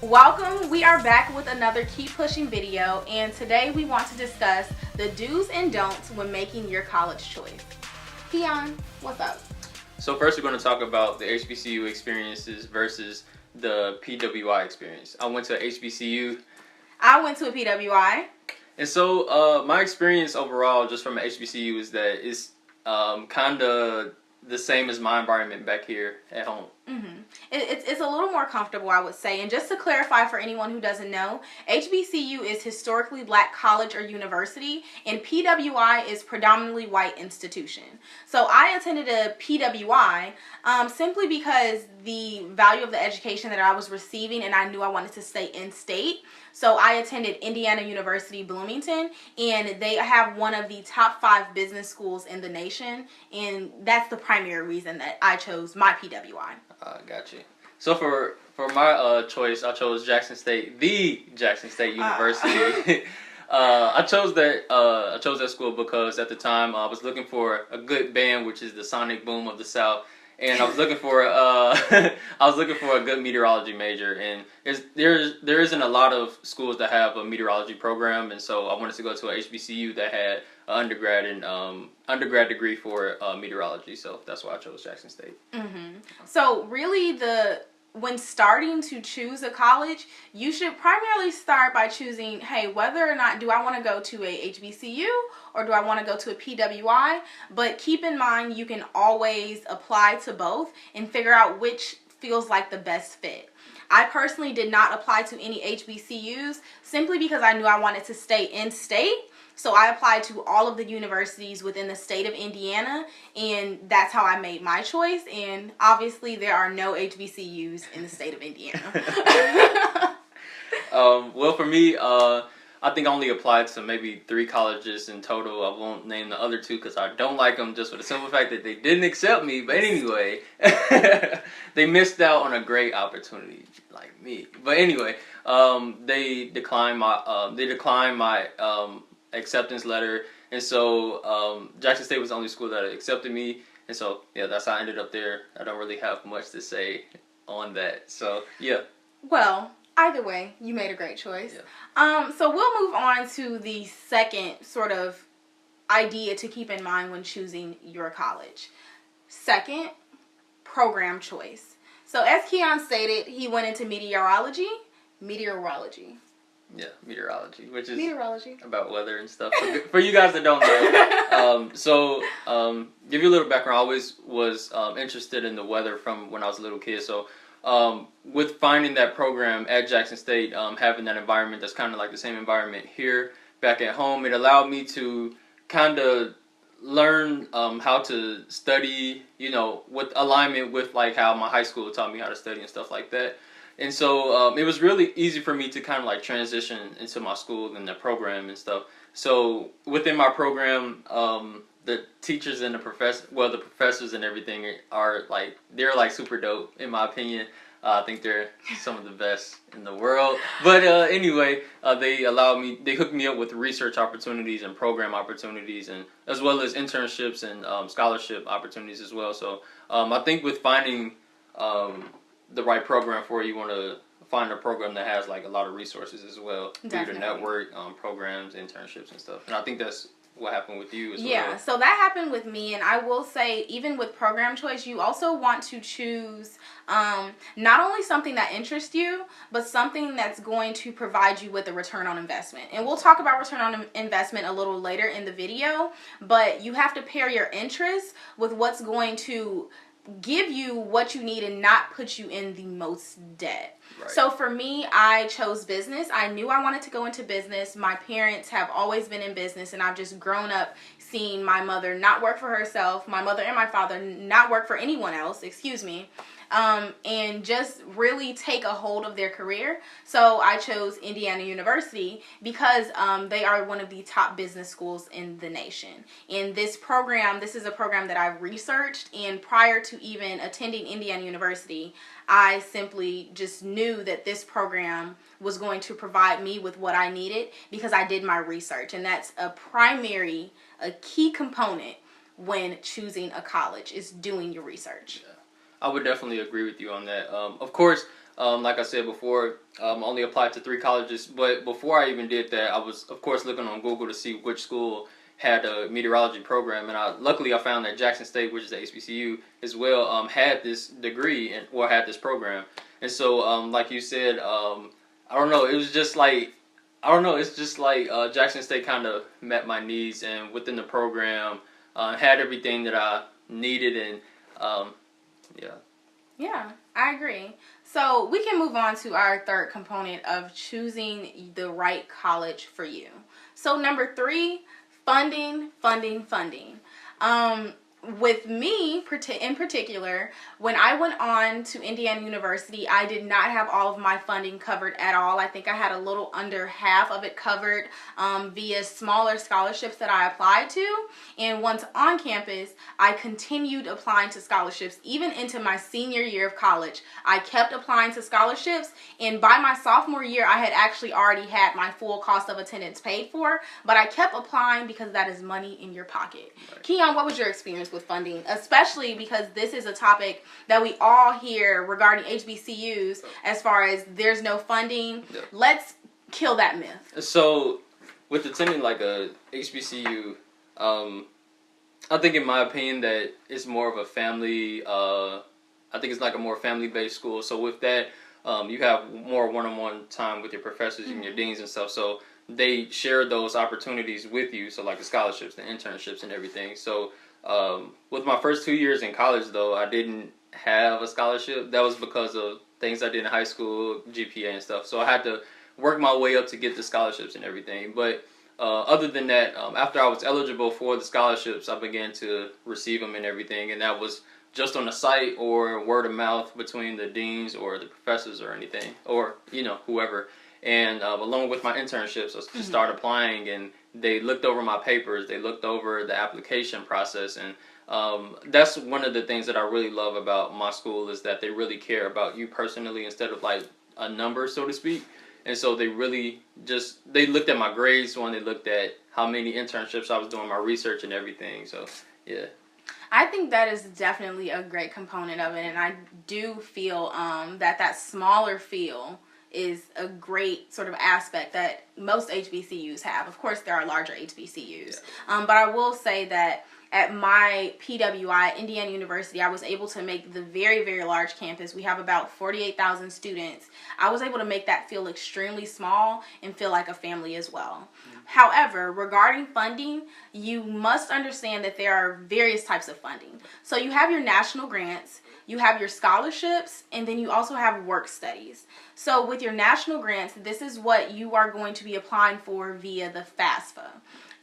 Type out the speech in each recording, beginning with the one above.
Welcome, we are back with another Keep Pushing video, and today we want to discuss the do's and don'ts when making your college choice. Keon, what's up? So first we're going to talk about the HBCU experiences versus the PWI experience. I went to HBCU. I went to a PWI. And so my experience overall just from HBCU is that it's kind of the same as my environment back here at home. It's a little more comfortable, I would say. And just to clarify for anyone who doesn't know, HBCU is historically black college or university, and PWI is predominantly white institution. So I attended a PWI simply because the value of the education that I was receiving, and I knew I wanted to stay in state. So I attended Indiana University Bloomington, and they have one of the top 5 business schools in the nation, and that's the primary reason that I chose my PWI. Got you. So for my choice, I chose Jackson State, the Jackson State University. I chose that school because at the time I was looking for a good band, which is the Sonic Boom of the South, and I was looking for a good meteorology major. And there isn't a lot of schools that have a meteorology program, and so I wanted to go to a HBCU that had an undergrad degree for meteorology. So that's why I chose Jackson State. So really, when starting to choose a college, you should primarily start by choosing, hey, whether or not do I want to go to a HBCU or do I want to go to a PWI? But keep in mind, you can always apply to both and figure out which feels like the best fit. I personally did not apply to any HBCUs simply because I knew I wanted to stay in state. So I applied to all of the universities within the state of Indiana, and that's how I made my choice. And obviously, there are no HBCUs in the state of Indiana. Well, for me, I think I only applied to maybe 3 colleges in total. I won't name the other 2 because I don't like them, just for the simple fact that they didn't accept me. But anyway, they missed out on a great opportunity, like me. But anyway, they declined my acceptance letter, and so Jackson State was the only school that accepted me, and so yeah, that's how I ended up there. I don't really have much to say on that, so yeah. Well, either way, you made a great choice. Yeah. So we'll move on to the second sort of idea to keep in mind when choosing your college. Second, program choice. So as Keon stated, he went into meteorology. Yeah, meteorology, which is meteorology about weather and stuff. For you guys that don't know, give you a little background. I always was interested in the weather from when I was a little kid. So with finding that program at Jackson State, having that environment that's kind of like the same environment here back at home, it allowed me to kind of learn how to study, with alignment with like how my high school taught me how to study and stuff like that. And so it was really easy for me to kind of like transition into my school and the program and stuff. So within my program, the teachers and the professors and everything they're like super dope in my opinion. I think they're some of the best in the world. But anyway, they hooked me up with research opportunities and program opportunities, and as well as internships and scholarship opportunities as well. So I think with finding the right program for you, want to find a program that has like a lot of resources as well for you to network, programs, internships and stuff. And I think that's what happened with you as well. Yeah, so that happened with me, and I will say even with program choice, you also want to choose not only something that interests you, but something that's going to provide you with a return on investment. And we'll talk about return on investment a little later in the video, but you have to pair your interests with what's going to give you what you need and not put you in the most debt. Right. So for me, I chose business. I knew I wanted to go into business. My parents have always been in business, and I've just grown up seeing my mother not work for herself, my mother and my father not work for anyone else, and just really take a hold of their career. So I chose Indiana University because they are one of the top business schools in the nation. And this is a program that I've researched, and prior to even attending Indiana University, I simply just knew that this program was going to provide me with what I needed because I did my research. And that's a key component when choosing a college, is doing your research. Yeah. I would definitely agree with you on that. Of course, Like I said before, only applied to 3 colleges. But before I even did that, I was, of course, looking on Google to see which school had a meteorology program, and luckily I found that Jackson State, which is the HBCU as well, had this degree or had this program. And so, like you said, I don't know, it was just like, I don't know, it's just like Jackson State kind of met my needs, and within the program, had everything that I needed, and yeah. Yeah, I agree. So we can move on to our third component of choosing the right college for you. So number 3, funding. With me in particular, when I went on to Indiana University, I did not have all of my funding covered at all. I think I had a little under half of it covered via smaller scholarships that I applied to. And once on campus, I continued applying to scholarships. Even into my senior year of college, I kept applying to scholarships. And by my sophomore year, I had actually already had my full cost of attendance paid for. But I kept applying because that is money in your pocket. Right. Keon, what was your experience with funding, especially because this is a topic that we all hear regarding HBCUs as far as there's no funding? Yeah. Let's kill that myth. So with attending like a HBCU, I think in my opinion that it's more of a family, I think it's like a more family-based school. So with that, you have more one-on-one time with your professors and your deans and stuff. So they share those opportunities with you. So like the scholarships, the internships and everything. So with my first 2 years in college, though, I didn't have a scholarship. That was because of things I did in high school, GPA and stuff. So I had to work my way up to get the scholarships and everything. But other than that, after I was eligible for the scholarships, I began to receive them and everything. And that was just on the site or word of mouth between the deans or the professors or anything, or, you know, whoever. And along with my internships, I just started applying, and they looked over my papers, they looked over the application process, and that's one of the things that I really love about my school is that they really care about you personally instead of like a number, so to speak. And so they really they looked at my grades when they looked at how many internships I was doing, my research and everything. So, yeah. I think that is definitely a great component of it, and I do feel that smaller feel is a great sort of aspect that most HBCUs have. Of course, there are larger HBCUs, but I will say that at my PWI, Indiana University, I was able to make the very, very large campus. We have about 48,000 students. I was able to make that feel extremely small and feel like a family as well. However, regarding funding, you must understand that there are various types of funding. So you have your national grants, you have your scholarships, and then you also have work studies. So with your national grants, this is what you are going to be applying for via the FAFSA.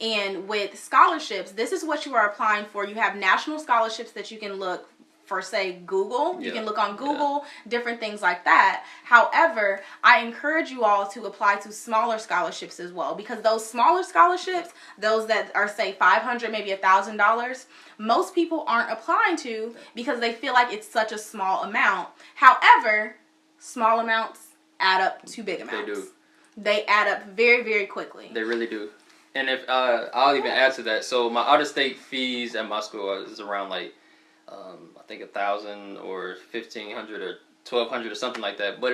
And with scholarships, this is what you are applying for. You have national scholarships that you can look for, say, Google. You can look on Google, different things like that. However, I encourage you all to apply to smaller scholarships as well, because those smaller scholarships, those that are, say, $500, maybe $1,000, most people aren't applying to because they feel like it's such a small amount. However, small amounts add up to big amounts. They do. They add up very, very quickly. They really do. And if I'll even add to that. So my out-of-state fees at my school is around like I think $1,000 or $1,500 or $1,200 or something like that. But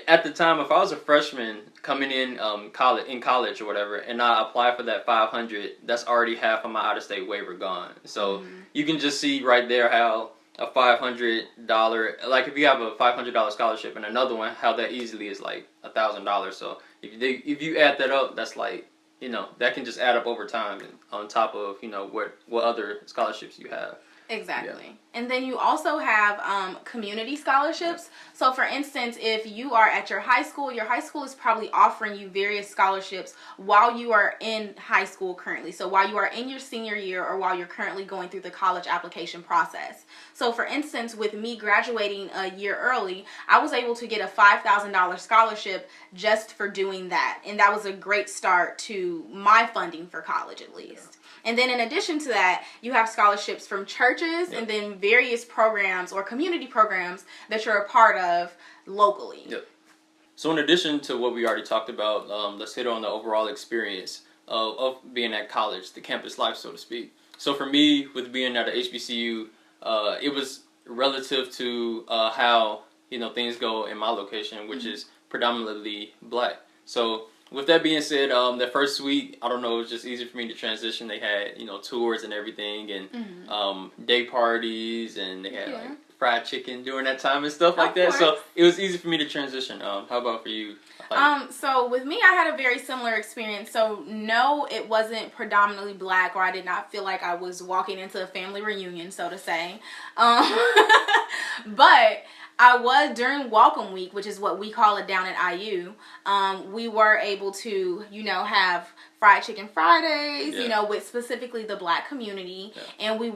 at the time, if I was a freshman coming in college or whatever, and I apply for that $500, that's already half of my out-of-state waiver gone. So you can just see right there how a $500, like if you have a $500 scholarship and another one, how that easily is like $1,000. So if you add that up, that's like, you know, that can just add up over time and on top of, you know, what other scholarships you have. Exactly. Yeah. And then you also have community scholarships. So for instance, if you are at your high school is probably offering you various scholarships while you are in high school currently. So while you are in your senior year or while you're currently going through the college application process. So for instance, with me graduating a year early, I was able to get a $5,000 scholarship just for doing that. And that was a great start to my funding for college, at least. And then in addition to that, you have scholarships from churches and then various programs or community programs that you're a part of locally. Yep. So in addition to what we already talked about, let's hit on the overall experience of being at college, the campus life, so to speak. So for me, with being at a HBCU, it was relative to how things go in my location, which is predominantly black. So with that being said, the first week, I don't know, it was just easy for me to transition. They had, tours and everything, and day parties, and they had like fried chicken during that time and stuff like that. So it was easy for me to transition. How about for you? So with me, I had a very similar experience. So no, it wasn't predominantly black, or I did not feel like I was walking into a family reunion, so to say. But I was, during Welcome Week, which is what we call it down at IU, we were able to, have fried chicken Fridays, with specifically the black community. And we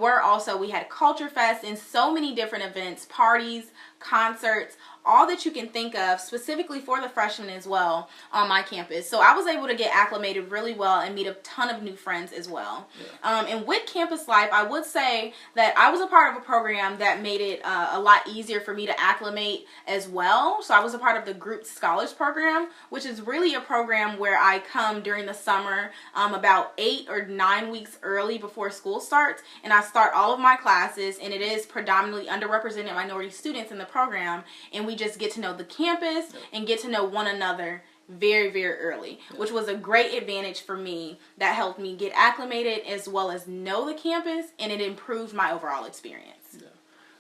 had Culture Fest and so many different events, parties, concerts, all that you can think of, specifically for the freshmen as well, on my campus. So I was able to get acclimated really well and meet a ton of new friends as well. And with campus life, I would say that I was a part of a program that made it a lot easier for me to acclimate as well. So I was a part of the Group Scholars Program, which is really a program where I come during the summer about 8 or 9 weeks early before school starts, and I start all of my classes, and it is predominantly underrepresented minority students in the program, and we just get to know the campus and get to know one another very, very early, which was a great advantage for me that helped me get acclimated as well as know the campus, and it improved my overall experience.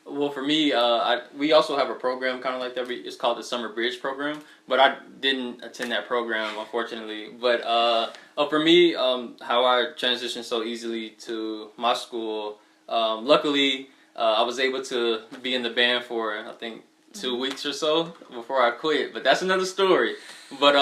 Well, for me, we also have a program kind of like that. It's called the Summer Bridge Program, but I didn't attend that program, unfortunately. But for me, how I transitioned so easily to my school, luckily, I was able to be in the band for, I think, 2 weeks or so before I quit, but that's another story. But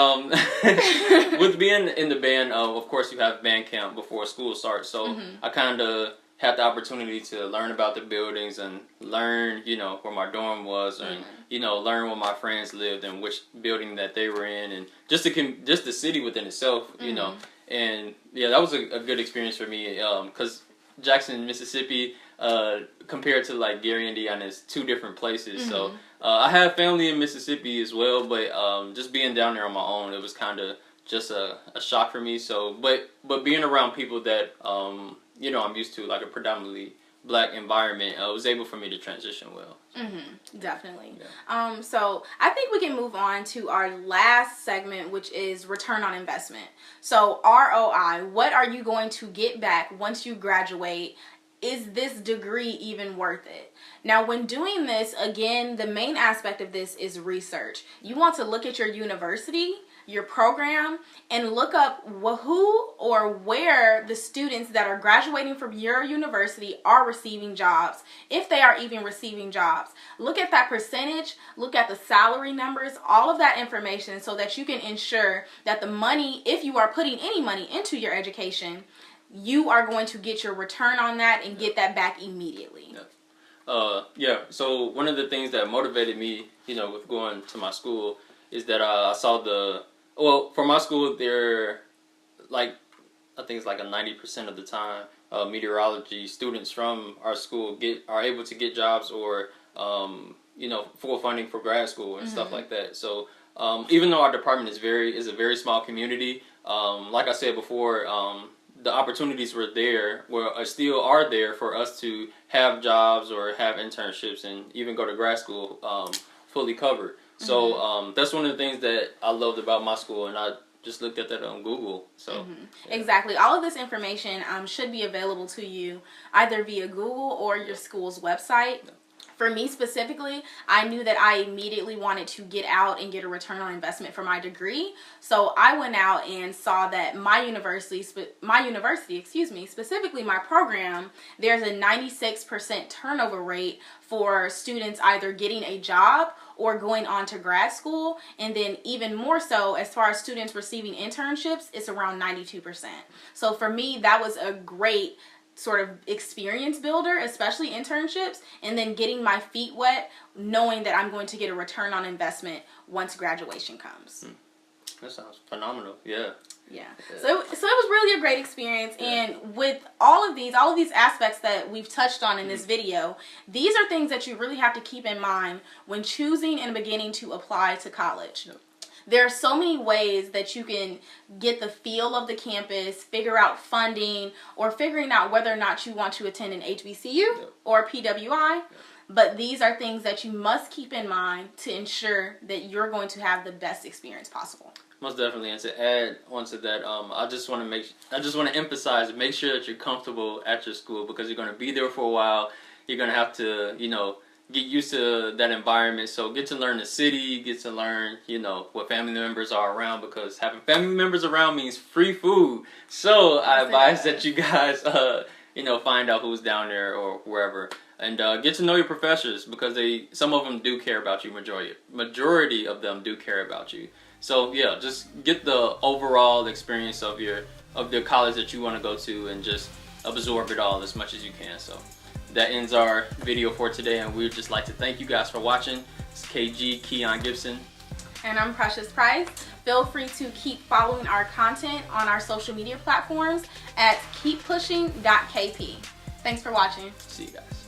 with being in the band, of course you have band camp before school starts, so I kind of had the opportunity to learn about the buildings and learn, where my dorm was, and learn where my friends lived and which building that they were in, and just the city within itself, and yeah, that was a good experience for me, because Jackson, Mississippi, compared to like Gary, Indiana, is 2 different places. So I have family in Mississippi as well, but just being down there on my own, it was kind of just a shock for me. So, but being around people that I'm used to, like a predominantly black environment, was able for me to transition well. Definitely. Yeah. So I think we can move on to our last segment, which is return on investment. So ROI, what are you going to get back once you graduate? Is this degree even worth it? Now, when doing this, again, the main aspect of this is research. You want to look at your university, your program, and look up who or where the students that are graduating from your university are receiving jobs, if they are even receiving jobs. Look at that percentage, look at the salary numbers, all of that information, so that you can ensure that the money, if you are putting any money into your education, you are going to get your return on that and get that back immediately. So one of the things that motivated me, with going to my school, is that I saw for my school, they're like, I think it's like a 90% of the time, meteorology students from our school are able to get jobs or, full funding for grad school and stuff like that. So even though our department is a very small community, like I said before, the opportunities still are there for us to have jobs or have internships and even go to grad school fully covered. So that's one of the things that I loved about my school, and I just looked at that on Google. So Exactly. All of this information should be available to you either via Google or your school's website. For me specifically, I knew that I immediately wanted to get out and get a return on investment for my degree. So I went out and saw that my university, specifically my program, there's a 96% turnover rate for students either getting a job or going on to grad school. And then even more so, as far as students receiving internships, it's around 92%. So for me, that was a great sort of experience builder, especially internships, and then getting my feet wet, knowing that I'm going to get a return on investment once graduation comes. That sounds phenomenal. Yeah. So it was really a great experience, and with all of these aspects that we've touched on in this video, these are things that you really have to keep in mind when choosing and beginning to apply to college. there are so many ways that you can get the feel of the campus, figure out funding, or figuring out whether or not you want to attend an HBCU or PWI. But these are things that you must keep in mind to ensure that you're going to have the best experience possible. Most definitely, and to add onto that, I just want to emphasize, make sure that you're comfortable at your school, because you're going to be there for a while. You're going to have to, get used to that environment. So get to learn the city, get to learn, what family members are around, because having family members around means free food. So I advise that you guys, find out who's down there or wherever. And get to know your professors, because some of them do care about you. Majority of them do care about you. So yeah, just get the overall experience of the college that you want to go to, and just absorb it all as much as you can. So that ends our video for today, and we'd just like to thank you guys for watching. It's KG, Keon Gibson. And I'm Precious Price. Feel free to keep following our content on our social media platforms at keeppushing.kp. Thanks for watching. See you guys.